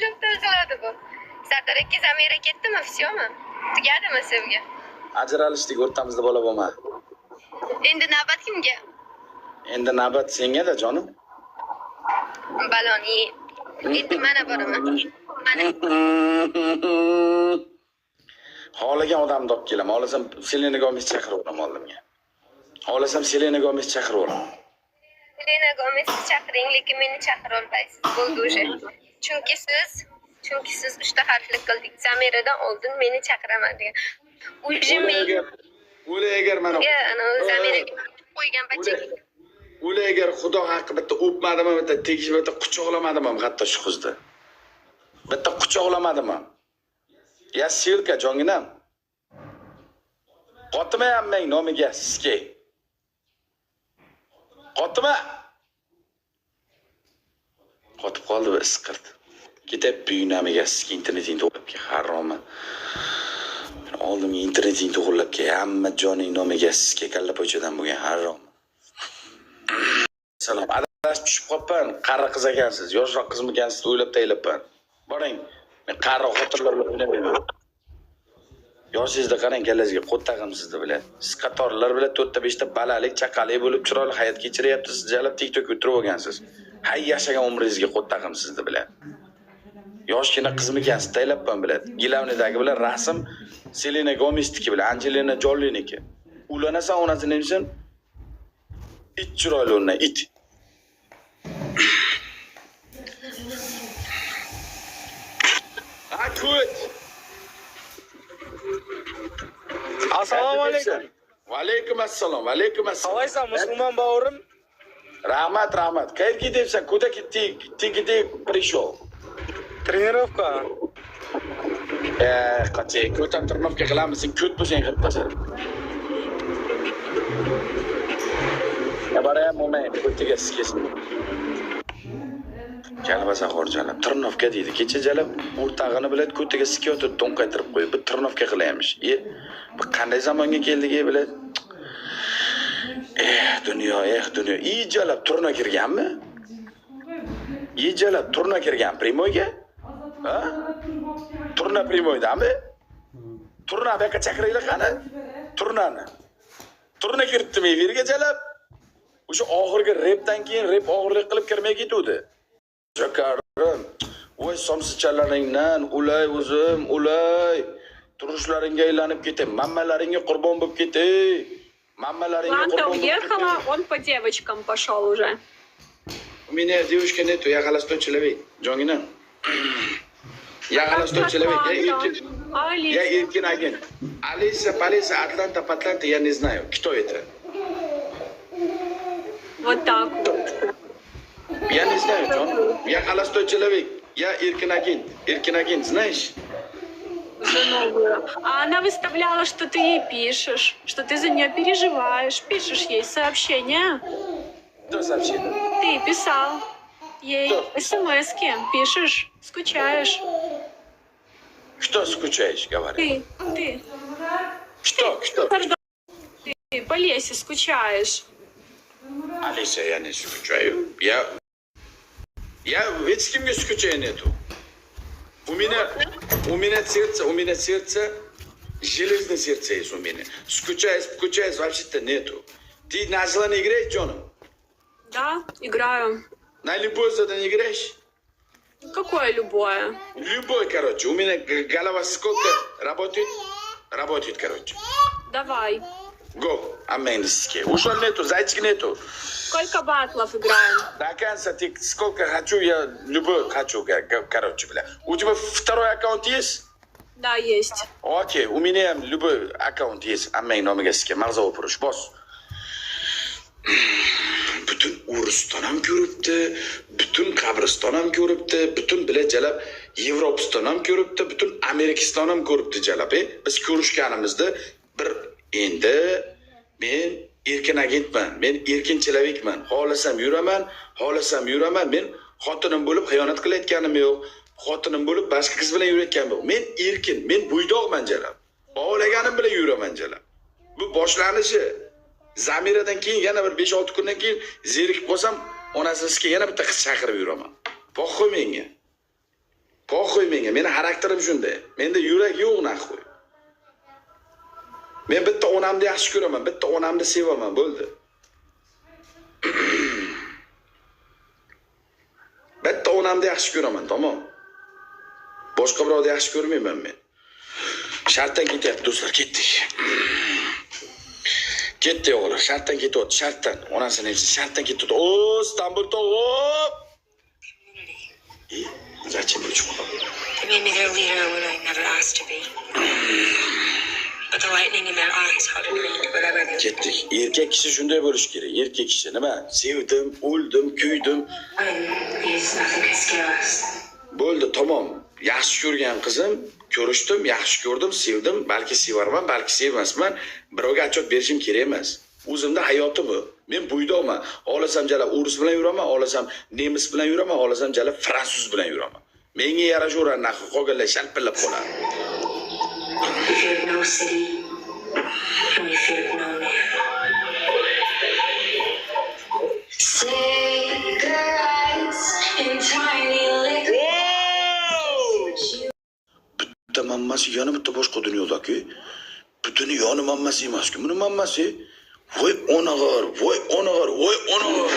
Qanday qiladi bu? Sardor aka Zamira ketdimi? Всёmi? Tugadimi sevgi? Ajralishdik o'rtamizda bola bo'lma. Endi navbat kimga? Endi navbat senga-da jonim. Baloni. Endi mana boraman. Mana. Xohlagan odamni olib kelaman. Xohlasam Selena Gomez chaqiraman oldimga. Xohlasam Selena Gomez chaqiraman. Selena Gomez chaqiring, lekin meni chaqira olmaysiz. Bo'ldi o'sha. Chunki siz 3 ta harfli qildik. Zamiradan oldin meni chaqiraman degan. O'li agar mana Zamiraga qo'ygan bachcha. O'li agar Xudo haqqi bitta o'pmadimi, bitta tegishib, bitta quchoqlamadimi hatto shu qizni. Bitta quchoqlamadimi? Ya Silka jonginam. Qotmayapman nomiga sizga. Qotma. Qotib qoldi va isqirdi. Ketib buyunamiga sizga interneting to'g'rilab ke haromi. Oldimga interneting to'g'rilab ke hamma joning nomiga sizga kalla pochadan bo'lgan harom. Salom, adashib tushib qolibman. Qari qiz ekansiz, yoshroq qizmikansiz deb o'ylab tayilibman. Boring. Men qari xotirlar bilan o'ynamayman. Yoshingizda qarang, kallasiga qo't taqimsizda bilan. Siz qatorlar bilan 4 ta 5 ta balalik, chaqalik bo'lib chiroyli hayot kechiryapsiz. Siz jalab TikTok o'tirib olgansiz. Hay yashagan umringizga qo't taqimsizda bilan. Yoshgina qizmikansiz taylabman bilan. Gilavnidagi bilan rasm Selena Gomezniki bilan Angelina Jolie'niki. Ulanasan onasi nemisan? It chiroyli undan it. Akut. Assalomu alaykum. Va alaykum assalom. Va alaykum assalom. Qalaysan musulmon baurim? Rahmat. Qayerga debsan? Kuda ketdik, пришел. Тренировка. Qachon ko'tan trenirovka qilamiz, sen ko't bo'lsang qilib tasar. Ya boray moment, ko'tiga skesin. Jalbasa xorjalab, trenirovka deydi. Kecha jalab o'rtag'ini bilan ko'tiga skiyotib to'nqaytirib qo'yib, bu trenirovka qilaymish. Bu qanday zamonga keldik bilan? Dunyo. Ijalab turna kirganmi? Ijalab turna kirgan primoyga? Ha? Turna primoydami? Turna baka chaqiraylar qani? Turnani. Turna kiritdimi efirga jalab? O'sha oxirgi repdan keyin rep og'irlik qilib kirmay ketuvdi. Jakarim, voy somsichalaringdan ulay o'zim, ulay. Turishlaringga aylanib ketay, mammalaringga qurbon bo'lib ketay. Mammalaringga Ладно, qurbon. уехала, он по девочкам пошел уже. У меня девушка нету, я холостой человек. Джонгина. Я холостой человек. Я Иркин агент. Алиса, Атланта, я не знаю. Кто это? Вот так вот. Я не знаю, Джон. Я холостой человек. Я Иркин агент, знаешь? Уже новую. А она выставляла, что ты ей пишешь, что ты за нее переживаешь, пишешь ей сообщения. Кто сообщил? Ты писал ей Кто? смс-ки, пишешь, скучаешь. Кто скучаешь, говори? Ты. Кто? Пардон, ты по лесе скучаешь. Алиса, я не скучаю. Я ведь с кем не скучаю нету. У меня сердце, железное сердце есть у меня. Скучаешь, вообще-то нету. Ты на зло не играешь, Джоном? Да, играю. На любой задание не играешь? Какое любое? Любой, короче. У меня голова сколько работает? Работает, короче. Давай. Го, аменски. Ушел нету, зайчик нету. Сколько батлов играем? До конца ты сколько хочу, я любой хочу, короче, бля. У тебя второй аккаунт есть? Да, есть. Окей, у меня любой аккаунт есть. Амен, номегаски. Марзово пуруш, босс. Bütün Uriston ham ko'ribdi, bütün Qabriston ham ko'ribdi, bütün bilet jalab Yevropiston ham ko'ribdi, bütün Amerikiston ham ko'ribdi jalab. Biz ko'rishganimizda bir endi men erkin agentman, men erkin человекman. Xohlasam yuraman. Men xotinim bo'lib xiyonat qilayotganim yo'q. Xotinim bo'lib boshqa qiz bilan yurayotganim yo'q. Men erkin, men bo'ydoqman jalab. Xohlaganim bilan yuraman jalab. Bu boshlanishi. Zamiradan keyin yana bir 5-6 kundan keyin zerikib qolsam, onasizga yana bitta qiz chaqirib yuraman. Boqqa menga. Po'xo'y menga, meni xarakterim shunday. Menda yurak yo'q naxo'y. Men bitta onamni yaxshi ko'raman, bitta onamni sevaman, bo'ldi. Bitta onamni yaxshi ko'raman, tamom. Boshqa birovni yaxshi ko'rmayman men. Shartdan ketyapti, do'stlar, ketdik. Ketdi o'g'li, shartdan ketyapti, shartdan. Onasini esa shartdan ketyapti. O, Istanbul tog'ib. Zachем uchun? They made me their leader when I never asked to be. But the lightning in their eyes had agreed whatever they were. Ketdik. Erkak kishi shunday bo'lish kerak. Erkak kishi nima? Sevdim, o'ldim, kuydim. These nothing could scare us. Bo'ldi, tamom. Yaxshi ko'rgan qizim, ko'rishdim, yaxshi ko'rdim, sevdim, balki sevarman, balki sevmasman. Birovga achot berishim kerak emas. O'zimda hayoti bu. Men buydoqman. Xohlasam jala o'rus bilan yuraman, xohlasam nemis bilan yuraman, xohlasam jala fransuz bilan yuraman. Menga yarashaveradi naxi qolganlar shalpillab qoladi. We feared no city, and we feared no man. Cigarettes in tiny liquor. Bitta mammasi yana bitta boshqa dunyoda-ku. Bu dunyoni mammasi emas-ku. Buni mammasi voy onag'ar, voy onag'ar, voy onag'ar.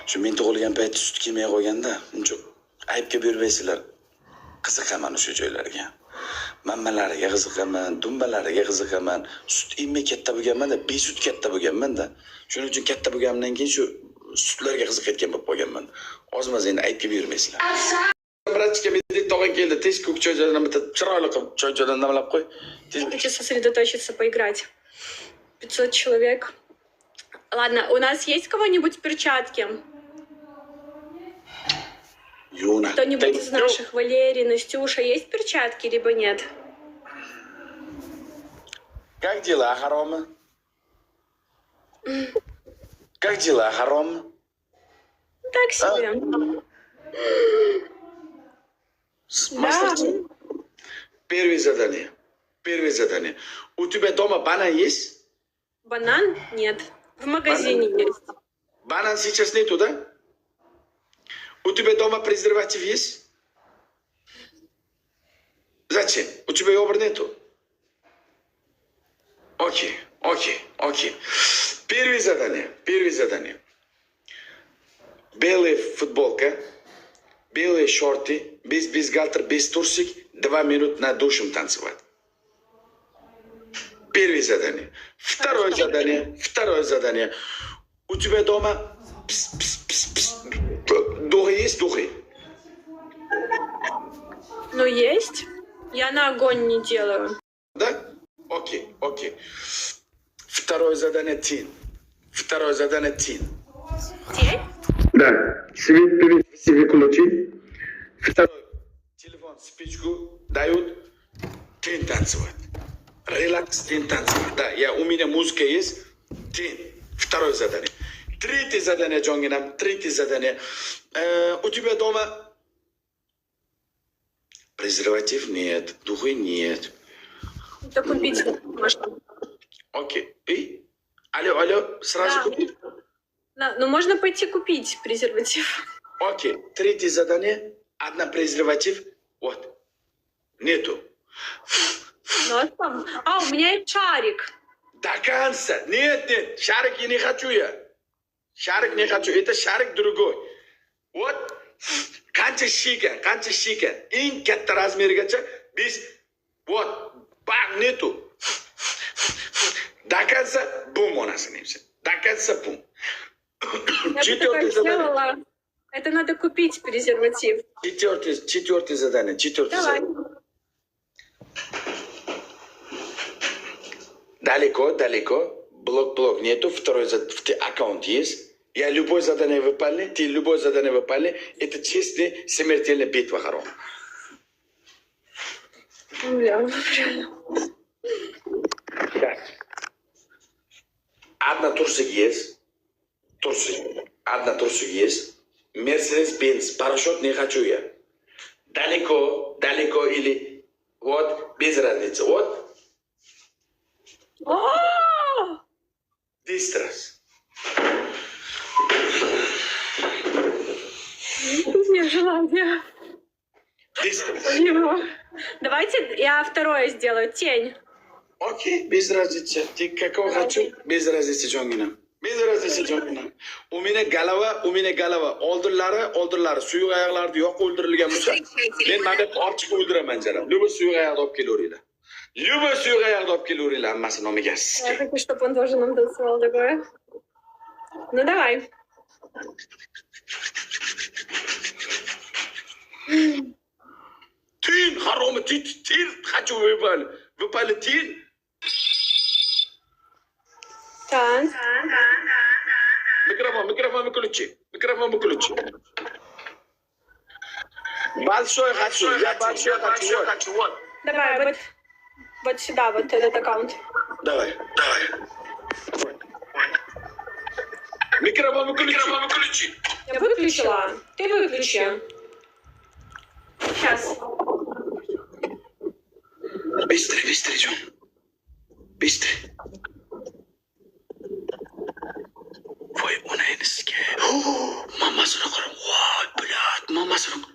Shu men tug'ilgan paytda sut kelmay qolganda, uncha aybga bermaysizlar. Qiziqaman o'sha joylarga. Mammalariga qiziqaman, dumbalariga qiziqaman. Sut immay katta bo'lganman-da, besut katta bo'lganman-da. Shuning uchun katta bo'lganimdan keyin shu sutlarga qiziqayotgan bo'lib qolganman. Ozmaz endi aybga bermaysizlar. Bratchika medit tog'ang keldi, tez ko'k choydan bitta chiroyli qilib choydan namlab qo'y. Хочу сосредоточиться, поиграть. 500 человек. Ладно, у нас есть кого-нибудь перчатки? Yo'na. Кто-нибудь из наших, Валерий, Настюша, есть перчатки, либо нет? Как дела, Харома? Как дела, Харома? Так себе. Да. Первое задание. Первое задание. У тебя дома банан есть? Банан? Нет. В магазине есть. Банан сейчас нету, да? У тебя дома презерватив есть? Зачем? У тебя его нету? Окей, окей, окей. Первое задание. Первое задание. Белая футболка, белые шорты, без бюстгальтер, без трусик, 2 минуты над душем танцевать. Первое задание. Второе задание. Второе задание. У тебя дома духи есть? Духи? Ну, есть. Я на огонь не делаю. Да? Окей, окей. Второе задание тин. Второе задание тин. Тень? Да. Свет перед себе включи. Второй. Телефон, спичку дают. Тин танцевать. Релакс, тин танцевать. Да, у меня музыка есть. Тин. Второе задание. Третье задание, Джонгинам. Третье задание. У тебя дома презерватив нет, духи нет. Это купить можно. Окей. И? Алло, сразу Да. купить? Ну, можно пойти купить презерватив. Окей. Третье задание. Одна презерватив. Вот. Нету. Ну, а там? А, у меня есть шарик. До конца. Нет. Шарик я не хочу я. Шарик не хочу. Это шарик другой. Вот. Qancha shikan. Eng katta razmerigacha biz вот bag netu. До конца бум onasini hepsi. До конца бум. Я бы такая сделала. Это надо купить презерватив. Четвертое задание. Давай. Далеко. Блок нету. Второй аккаунт есть. Я любое задание выполнил, ты любое задание выполнил. Это честная смертельная битва, Харон. Одна трусик есть. Одна трусик есть. Мерседес-Бенц. Парашют не хочу я. Далеко или вот без разницы. Вот. Дистрас. желание. Быстро. Его. Давайте я второе сделаю. Тень. Okey, bez razlica. Tek kakao хочу, bez razlica jongina. Bez razlica jongina. U meni galava. Oldinlari suyuq oyoqlarni yo'q o'ldirilgan bo'lsa, men mana bu olib chiqib o'ldiraman jalab. Люба suyuq oyoqni olib kelaveringlar. Люба suyuq oyoqni olib kelaveringlar, hammasi nomiga Я sizga. хочу, чтобы он тоже нам танцевал такое. Ну давай. Tin, haromi, tin, хочу выпали tin. Танц. Микрофон выключи. Большой хочу, я большой хочу. Вот. Давай, вот сюда, вот этот аккаунт. Давай. Микрофон выключи. Я выключила. Ты выключи. Сейчас. Быстрее, Джон. Быстрее. Voy, ona enisiga. Mammasini qara. Voy, bilat, mammasini.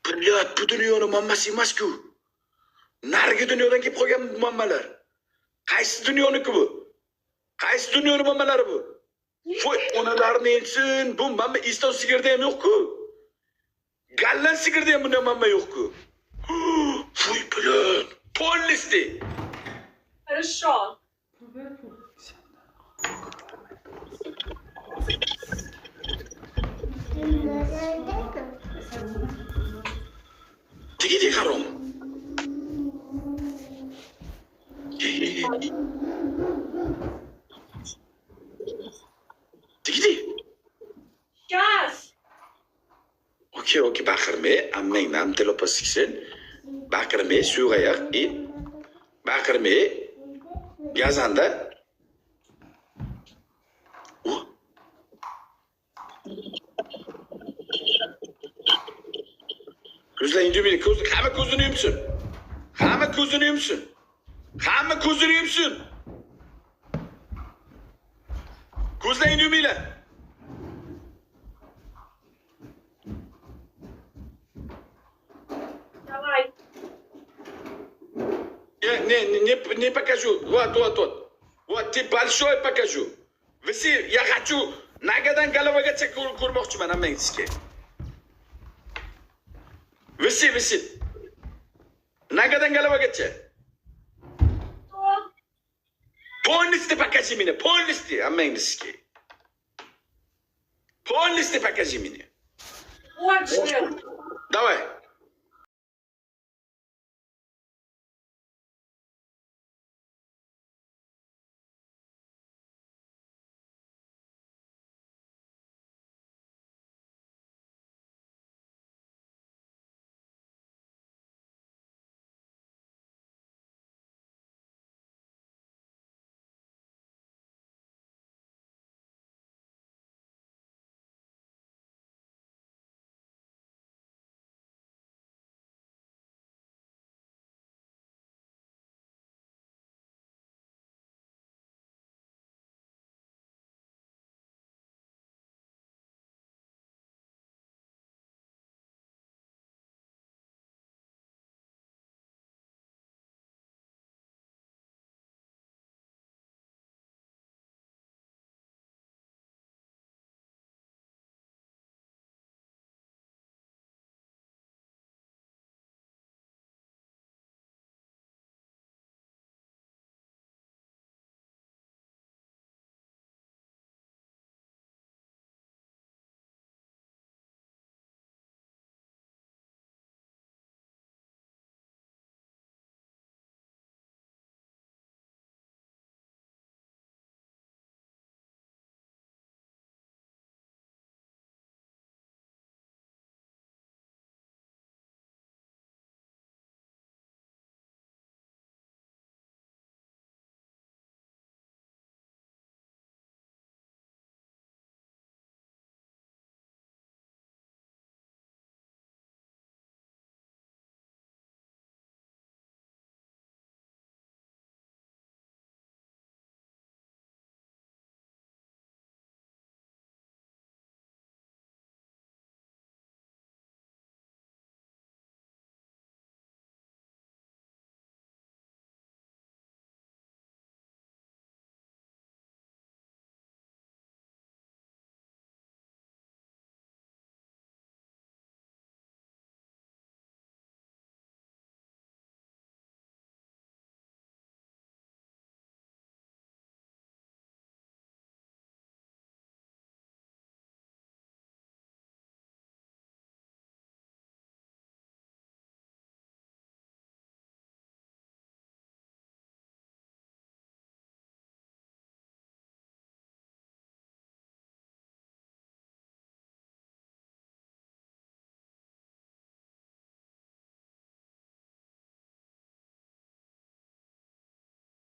Bilat, bu dunyoni mammasi emas-ku. Narigi dunyodan kelib qolgan mammalar. Qaysi dunyoniki bu? Qaysi dunyoni mammalari bu? Voy, onalarni ensin, bu mamma iston sigirda ham yo'q-ku. Gallan sigirda ham bunday mamma yo'q-ku. Voy, bilat, polnisdi. Хорошо. Tigi harom. Tigi. Сейчас. Okey, baqirmay, ammangdan telopas siksin. Baqirmay, suyuq oyoq и baqirmay, gazanda. Ko'zlaring yuming, hamma ko'zini yumsin. Ko'zlaringni yuminglar. Давай. Не покажу. Вот. Вот, ты большой покажу. Вisi, я хочу nagadan galavagacha ko'rmoqchiman hammangizga. Visi. Nagadan galavagacha. Полностью покажи меня, hammangizga. Полностью покажи меня. Вот же. Давай.